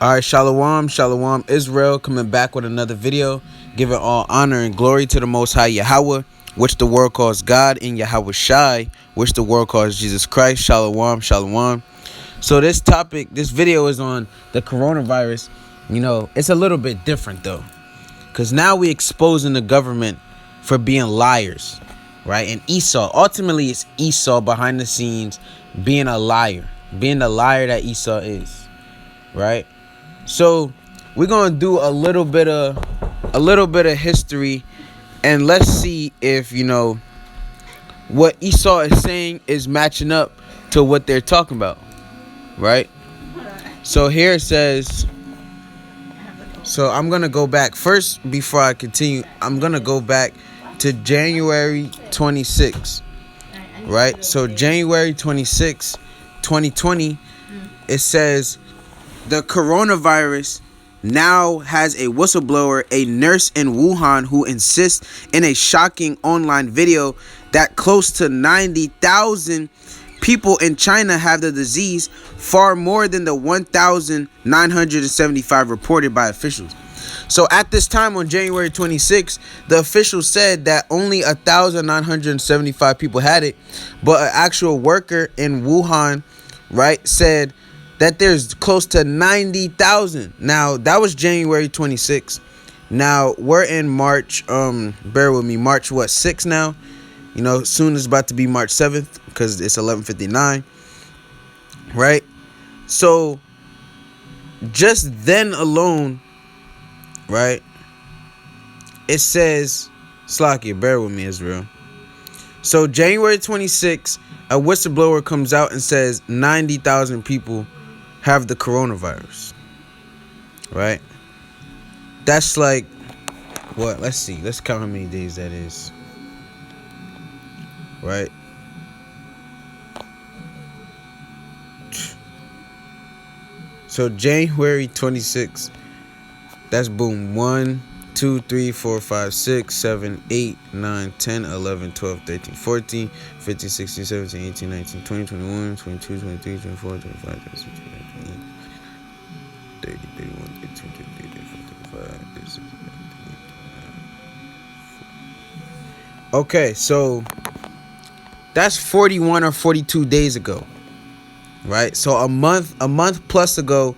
Alright, Shalom, Shalom, Israel, coming back with another video, giving all honor and glory to the Most High Yahweh, which the world calls God, and Yahweh Shai, which the world calls Jesus Christ. Shalom, Shalom. So this video is on the coronavirus. You know, it's a little bit different though, because now we exposing the government for being liars, right? And Esau, ultimately it's Esau behind the scenes being a liar, being the liar that Esau is, right? So we're gonna do a little bit of history, and let's see if what Esau is saying is matching up to what they're talking about, right? So here it says. So I'm gonna go back first before I continue. I'm gonna go back to January 26, right? So January 26, 2020, it says. The coronavirus now has a whistleblower, a nurse in Wuhan, who insists in a shocking online video that close to 90,000 people in China have the disease, far more than the 1,975 reported by officials. So at this time on January 26, the officials said that only 1,975 people had it, but an actual worker in Wuhan, right, said that there's close to 90,000. Now, that was January 26th. Now, we're in March, bear with me, March, 6 now? Soon it's about to be March 7th, because it's 11:59, right? So, just then alone, right, it says, Slakia, bear with me, Israel. So, January 26th, a whistleblower comes out and says 90,000 people have the coronavirus, right? That's like what? Let's see. Let's count how many days that is, right? So January 26th, that's boom. 1, 2, 3, 4, 5, 6, 7, 8, 9, 10, 11, 12, 13, 14, 15, 16, 17, 18, 19, 20, 21, 22, 23, 24, 25, 26, 27, 30, 31, 32, 33, 34, 35, 36, 37, 38. Okay, so that's 41 or 42 days ago, right? So a month plus ago,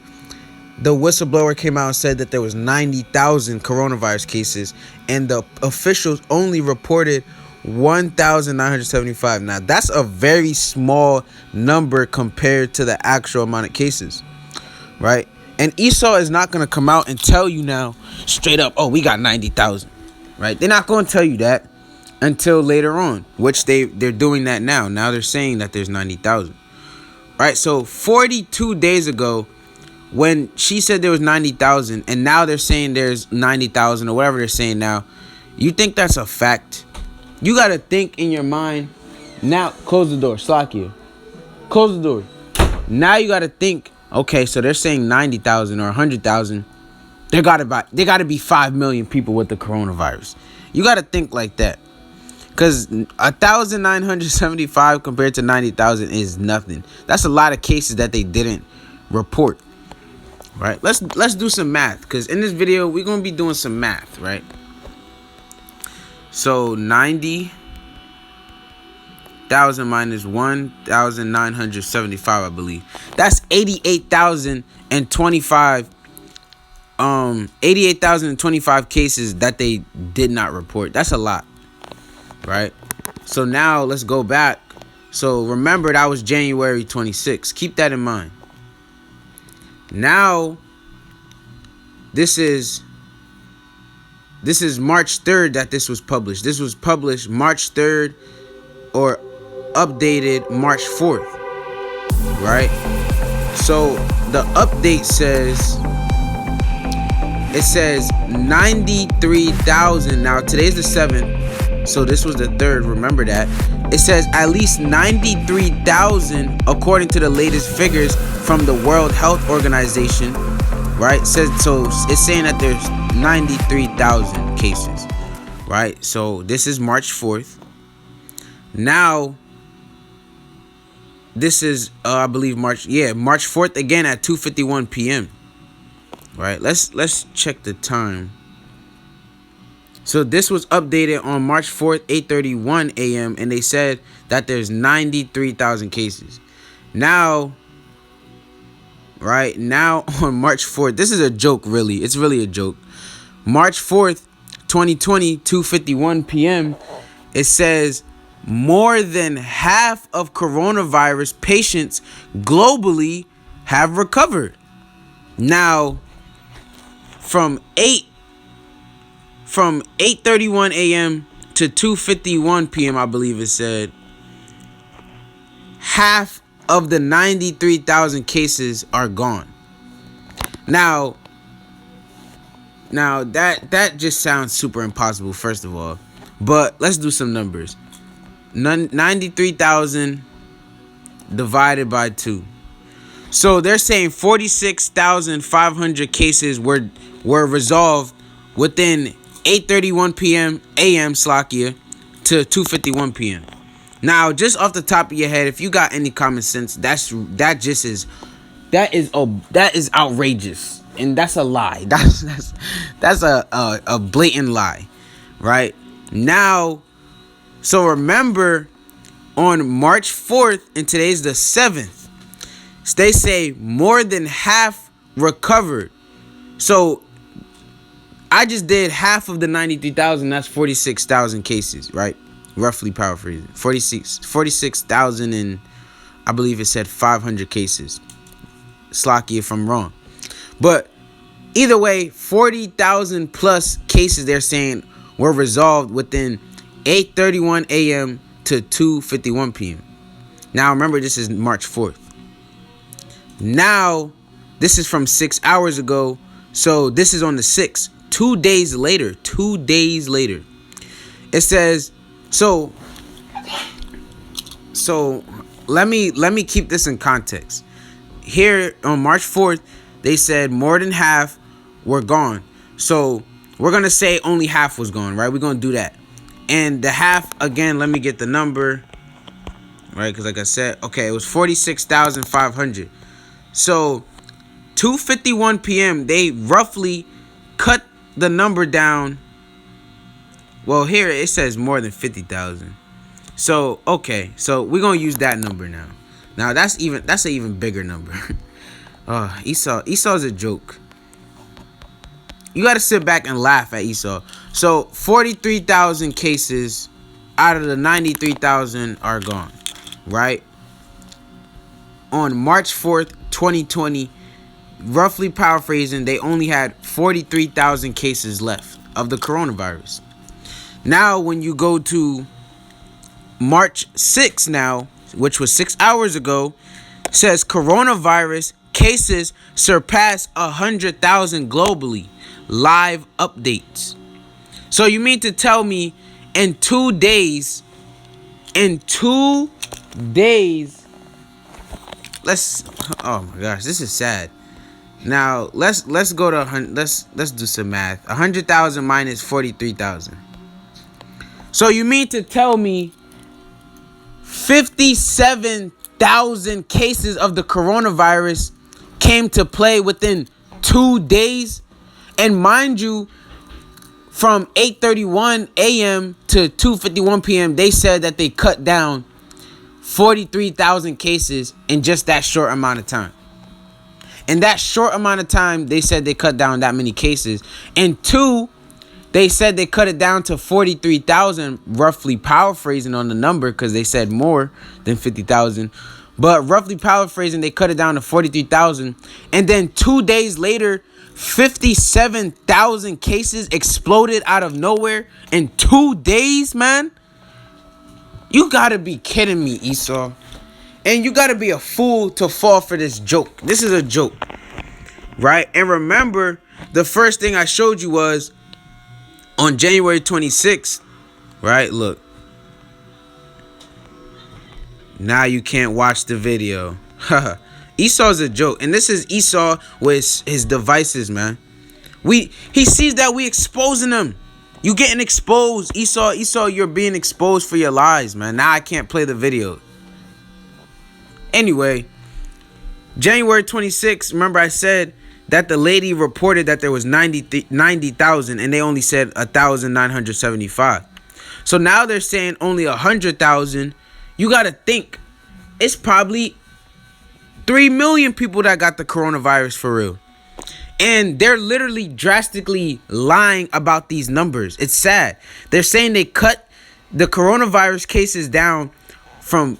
the whistleblower came out and said that there was 90,000 coronavirus cases, and the officials only reported 1,975. Now, that's a very small number compared to the actual amount of cases, right? And Esau is not going to come out and tell you now straight up, oh, we got 90,000, right? They're not going to tell you that until later on, which they're doing that now. Now they're saying that there's 90,000, right? So 42 days ago, when she said there was 90,000, and now they're saying there's 90,000 or whatever they're saying now, you think that's a fact? You got to think in your mind. Now, close the door. Slakia. Close the door. Now you got to think, okay, so they're saying 90,000 or 100,000. There got to be 5 million people with the coronavirus. You got to think like that. Because 1,975 compared to 90,000 is nothing. That's a lot of cases that they didn't report. Right? Let's do some math, because in this video we're gonna be doing some math, right? So 90,000 minus 1,975, I believe. That's 88,025. 88,025 cases that they did not report. That's a lot, right? So now let's go back. So remember, that was January 26th. Keep that in mind. Now, this is March 3rd that this was published. This was published March 3rd or updated March 4th, right? So the update says, it says 93,000. Now today's the 7th, so this was the 3rd. Remember that. It says at least 93,000 according to the latest figures from the World Health Organization, right? So it's saying that there's 93,000 cases, right? So this is March 4th. Now This is, I believe, March 4th again at 2:51 p.m. right? Let's check the time. So this was updated on March 4th, 8:31 a.m. and they said that there's 93,000 cases. Now, right now on March 4th, this is a joke, really. It's really a joke. March 4th, 2020, 2:51 p.m. It says more than half of coronavirus patients globally have recovered. Now, from 8:31 a.m. to 2:51 p.m., I believe it said, half of the 93,000 cases are gone. Now that just sounds super impossible, first of all. But let's do some numbers. 93,000 divided by 2. So they're saying 46,500 cases were resolved within 8:31 p.m. a.m. Slakia to 2:51 p.m. Now, just off the top of your head, if you got any common sense, that is outrageous, and that's a lie. That's a blatant lie, right? Now, so remember, on March 4th, and today's the 7th, they say more than half recovered. So I just did half of the 93,000. That's 46,000 cases, right? Roughly paraphrasing. 46,000 and I believe it said 500 cases. Slacky if I'm wrong. But either way, 40,000 plus cases they're saying were resolved within 8:31 a.m. to 2:51 p.m. Now remember, this is March 4th. Now, this is from 6 hours ago. So this is on the 6th. 2 days later. It says, so let me keep this in context. Here on March 4th, they said more than half were gone. So we're going to say only half was gone, right? We're going to do that. And the half, again, let me get the number, right? Because like I said, okay, it was 46,500. So 2:51 p.m., they roughly cut the number down. Well, here it says more than 50,000. So, okay. So we're going to use that number now. Now, that's an even bigger number. Esau's a joke. You got to sit back and laugh at Esau. So 43,000 cases out of the 93,000 are gone, right? On March 4th, 2020, roughly paraphrasing, they only had 43,000 cases left of the coronavirus. Now, when you go to March 6th now, which was 6 hours ago, says coronavirus cases surpass 100,000 globally. Live updates. So you mean to tell me in 2 days, oh my gosh, this is sad. Now let's go to let's do some math. 100,000 minus 43,000. So you mean to tell me 57,000 cases of the coronavirus came to play within 2 days? And mind you, from 8:31 a.m. to 2:51 p.m., they said that they cut down 43,000 cases in just that short amount of time. In that short amount of time, they said they cut down that many cases. And 2, they said they cut it down to 43,000, roughly paraphrasing on the number because they said more than 50,000. But roughly paraphrasing, they cut it down to 43,000. And then 2 days later, 57,000 cases exploded out of nowhere in 2 days, man. You gotta be kidding me, Esau. And you gotta be a fool to fall for this joke. This is a joke, right? And remember, the first thing I showed you was on January 26th, right? Look. Now you can't watch the video. Esau's a joke. And this is Esau with his devices, man. He sees that we exposing him. You getting exposed, Esau. Esau, you're being exposed for your lies, man. Now I can't play the video. Anyway, January 26th, remember I said that the lady reported that there was 90,000 and they only said 1,975. So now they're saying only 100,000. You got to think it's probably 3 million people that got the coronavirus for real. And they're literally drastically lying about these numbers. It's sad. They're saying they cut the coronavirus cases down from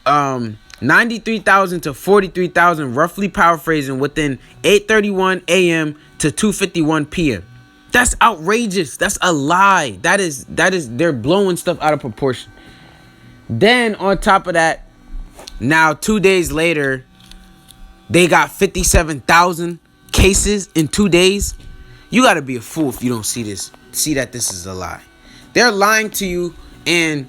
93,000 to 43,000, roughly paraphrasing, within 8:31 a.m. to 2:51 p.m. That's outrageous. That's a lie. That is they're blowing stuff out of proportion. Then on top of that, now 2 days later, they got 57,000 cases in 2 days. You got to be a fool if you don't see this. See that this is a lie. They're lying to you, and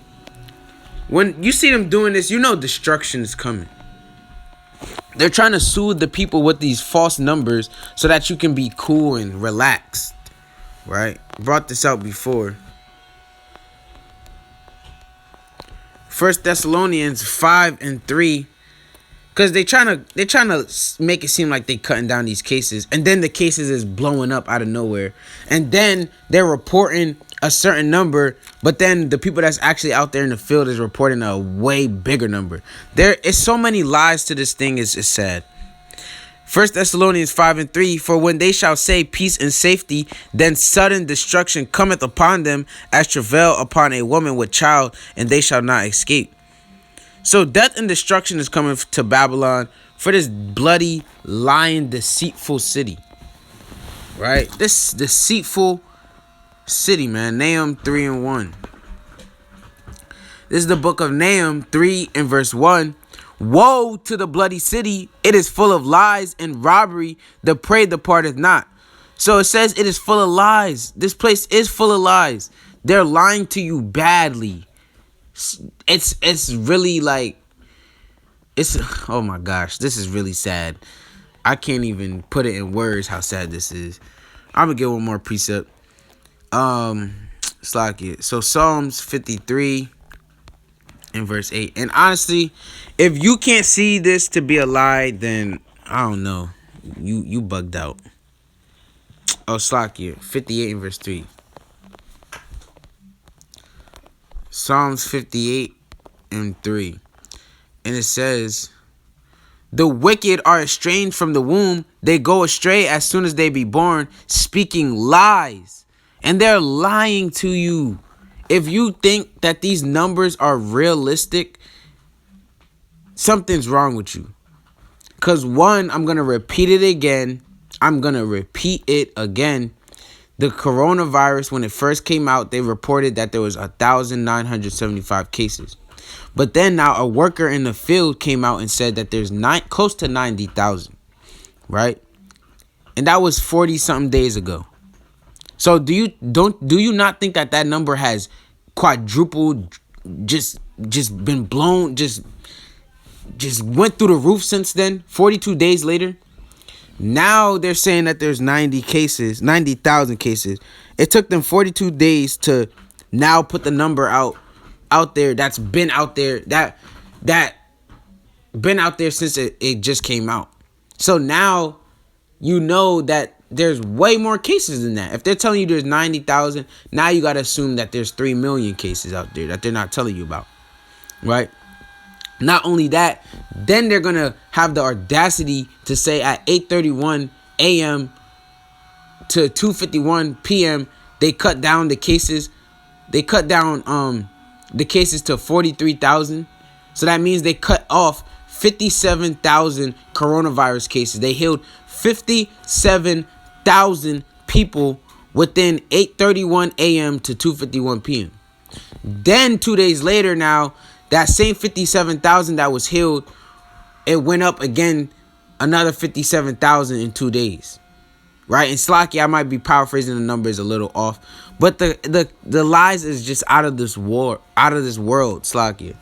when you see them doing this, you know destruction is coming. They're trying to soothe the people with these false numbers so that you can be cool and relaxed, right? Brought this out before. 1 Thessalonians 5:3, because they're trying to make it seem like they cutting down these cases, and then the cases is blowing up out of nowhere, and then they're reporting a certain number, but then the people that's actually out there in the field is reporting a way bigger number. There is so many lies to this thing. It's sad. 1 Thessalonians 5:3, for when they shall say peace and safety, then sudden destruction cometh upon them as travail upon a woman with child, and they shall not escape. So death and destruction is coming to Babylon for this bloody, lying, deceitful city. Right? This deceitful city, man. Nahum 3:1. This is the book of Nahum 3 and verse 1. Woe to the bloody city, it is full of lies and robbery, the prey departeth not. So it says it is full of lies. This place is full of lies. They're lying to you badly. It's really like, oh my gosh, this is really sad. I can't even put it in words how sad this is. I'm gonna get one more precept. It's like it. So Psalms 53 in verse 8. And honestly, if you can't see this to be a lie, then I don't know. You bugged out. Oh, Slakia 58 in verse 3. Psalms 58 and 3. And it says, the wicked are estranged from the womb. They go astray as soon as they be born, speaking lies. And they're lying to you. If you think that these numbers are realistic, something's wrong with you. Because one, I'm going to repeat it again. The coronavirus, when it first came out, they reported that there was 1,975 cases. But then now a worker in the field came out and said that there's close to 90,000, right? And that was 40-something days ago. So do you not think that number has quadrupled, just been blown, just went through the roof since then? 42 days later. Now they're saying that there's 90,000 cases. It took them 42 days to now put the number out there that's been out there, that been out there since it just came out. So now you know that there's way more cases than that. If they're telling you there's 90,000, now you got to assume that there's 3 million cases out there that they're not telling you about, right? Not only that, then they're going to have the audacity to say at 8:31 a.m. to 2:51 p.m. they cut down the cases. They cut down the cases to 43,000. So that means they cut off 57,000 coronavirus cases. They healed 57,000 people within 8:31 a.m. to 2:51 p.m. Then 2 days later now, that same 57,000 that was healed, it went up again another 57,000 in 2 days. Right? And Slacky, I might be paraphrasing the numbers a little off, but the lies is just out of this world, Slacky.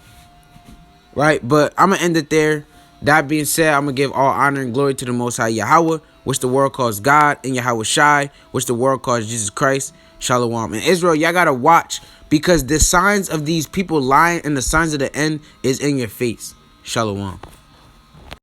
Right? But I'm going to end it there. That being said, I'm going to give all honor and glory to the Most High Yahweh, which the world calls God, and Yahweh Shai, which the world calls Jesus Christ. Shalom. And Israel, y'all got to watch, because the signs of these people lying and the signs of the end is in your face. Shalom.